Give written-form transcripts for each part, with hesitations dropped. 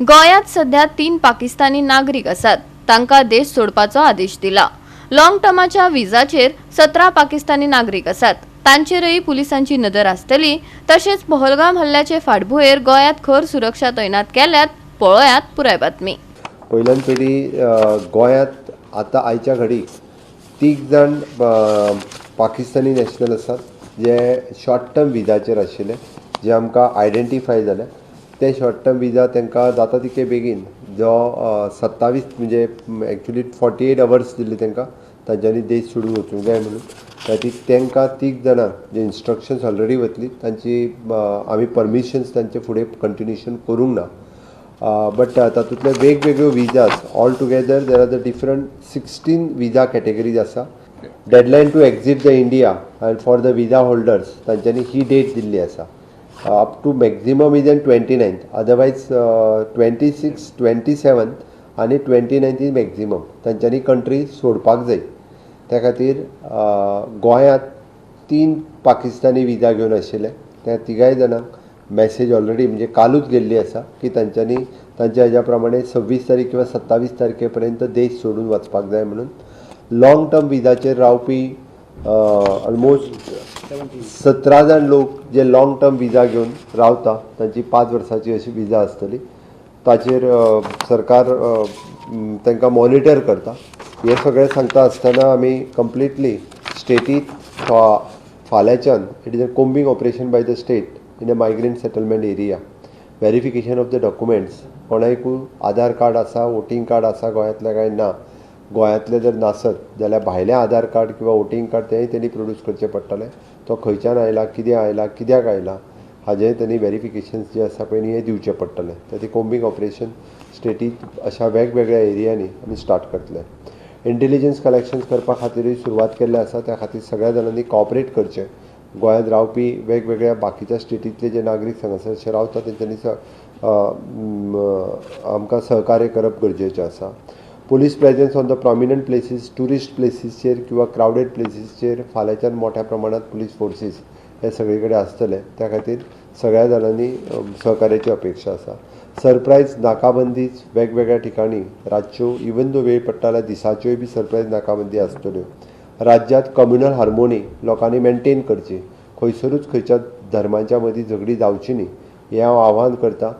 गोयात सध्या 3 पाकिस्तानी नागरिक आसात तांकां देश सोडपाचो आदेश दिला। लॉंग टर्माच्या विजाचेर 17 पाकिस्तानी नागरिक आसात, तांचेरय पुलिसांची नदर आसतली। तशेंच पहलगाम हल्ल्याचे फाटभुंयेर गोयात खर सुरक्षा तैनात केल्यात। पळयात पुराय बातमी। पहिल्यान तरी गोयात आता आयच्या घडीक 3 जण पाकिस्तानी नॅशनल आसात जे शॉर्ट टर्म विजाचेर आशिल्ले, जे आमकां आयडेंटिफाय जाले। ते शॉर्ट टर्म विजा तांकां जाता तितके बेगीन जो 27 म्हणजे एक्चुअली 48 अवर्स दिल्ले तांकां तांच्यांनी देश सोडून वचूंक जाय म्हणून। खातीर तांकां 3 जाणांक जे इन्स्ट्रक्शन्स ऑलरेडी वतली तांची आमी परमिशन्स तांचे फुडें कंटिन्युएशन करूंक ना। बट तातूंतले वेगवेगळ्यो visas all together there are the different 16 visa categories आसा। Deadline to exit the India and for the visa holders तांच्यांनी ही डेट दिल्ली आसा। Up to maximum is an 29th, otherwise 26, 27 आनी 29th इज मॅक्झिमम तांच्यांनी country सोडपाक जाय। त्या खातीर गोंयांत 3 पाकिस्तानी विजा घेवन आशिल्ले, त्या 3 जाणांक मॅसेज ऑलरेडी म्हणजे कालूच गेल्ली आसा की तांच्यांनी तांच्या हेज्या प्रमाणे 26 तारीख किंवा 27 तारखे पर्यंत देश सोडून वचपाक जाय म्हणून। लॉंग टर्म विजाचेर रावपी ऑलमोस्ट 17 जाण लोक जे लॉंग टर्म विजा घेवन रावता तांची 5 वर्सांची अशी विजा आसतली। ताचेर सरकार तांकां मॉनिटर करता। हे सगळें सांगता आसतना आमी कंप्लिटली स्टेटींत फाल्यांच्यान it is a combing operation by the state in a migrant settlement area. Verification of the documents, कोणाकूय आधार कार्ड आसा, वोटींग कार्ड आसा गोंयांतले काय ना, गोंयांतले जर नासत जाल्यार भायलें आधार कार्ड किंवा वोटींग कार्ड तेंय तेणी प्रोड्यूस करचें पडटलें। तो खंयच्यान आयला, कित्याक आयला हाजें तेणी व्हेरिफिकेशन्स जे आसा पळय हे दिवचें पडटलें। तर ती कोम्बिंग ऑपरेशन स्टेटींत अशा वेगवेगळ्या एरियांनी आमी स्टार्ट करतले। इंटेलिजन्स कलेक्शन्स करपा खातीरूय सुरवात केल्ले आसा, त्या खातीर सगळ्या जाणांनी कॉपरेट करचें। गोंयांत रावपी वेगवेगळ्या बाकीच्या स्टेटींतले जे नागरीक हांगासर रावता तेंच्यांनी आमकां सहकार्य करप गरजेचें आसा। Police presence on the prominent places, tourist प्लेसीसचेर किंवा क्रावडेड प्लेसीसचेर फाल्यांच्यान मोठ्या प्रमाणात पुलीस फोर्सीस हे सगळे कडेन आसतले, त्या खातीर सगळ्या जाणांनी सहकार्याची अपेक्षा आसा। सरप्रायज नाकाबंदीच वेगवेगळ्या ठिकाणी रातच्यो इवन दो वेळ पडटा जाल्यार दिसाच्योय बी सरप्रायज नाकाबंदी आसतल्यो। राज्यांत कम्युनल हार्मोनी लोकांनी मेनटेन करची, खंयसरूच खंयच्या धर्मांच्या मदीं झगडी जावची न्ही हें हांव आवाहन करतां।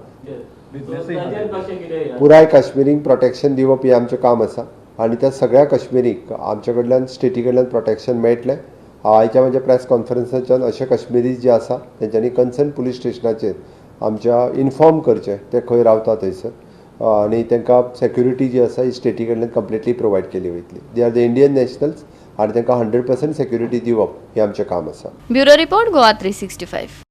पुराय काश्मीरीक प्रोटेक्शन दिवप हें आमचें काम आसा आनी त्या सगळ्या काश्मीरीक आमचे कडल्यान स्टेटी कडल्यान प्रोटेक्शन मेळटलें। आयच्या म्हज्या प्रेस कॉन्फरन्साच्यान अशे काश्मीरीज जे आसा तेंच्यांनी कन्सर्न पुलीस स्टेशनाचेर आमच्या इन्फॉर्म करचें ते खंय रावता थंयसर आनी तांकां सेक्युरिटी जी आसा ही स्टेटी कडल्यान कंप्लिटली प्रोवायड केली वयतली। They are the Indian nationals आनी तांकां 100% सेक्युरिटी दिवप हें आमचें काम आसा। Bureau report Goa 365।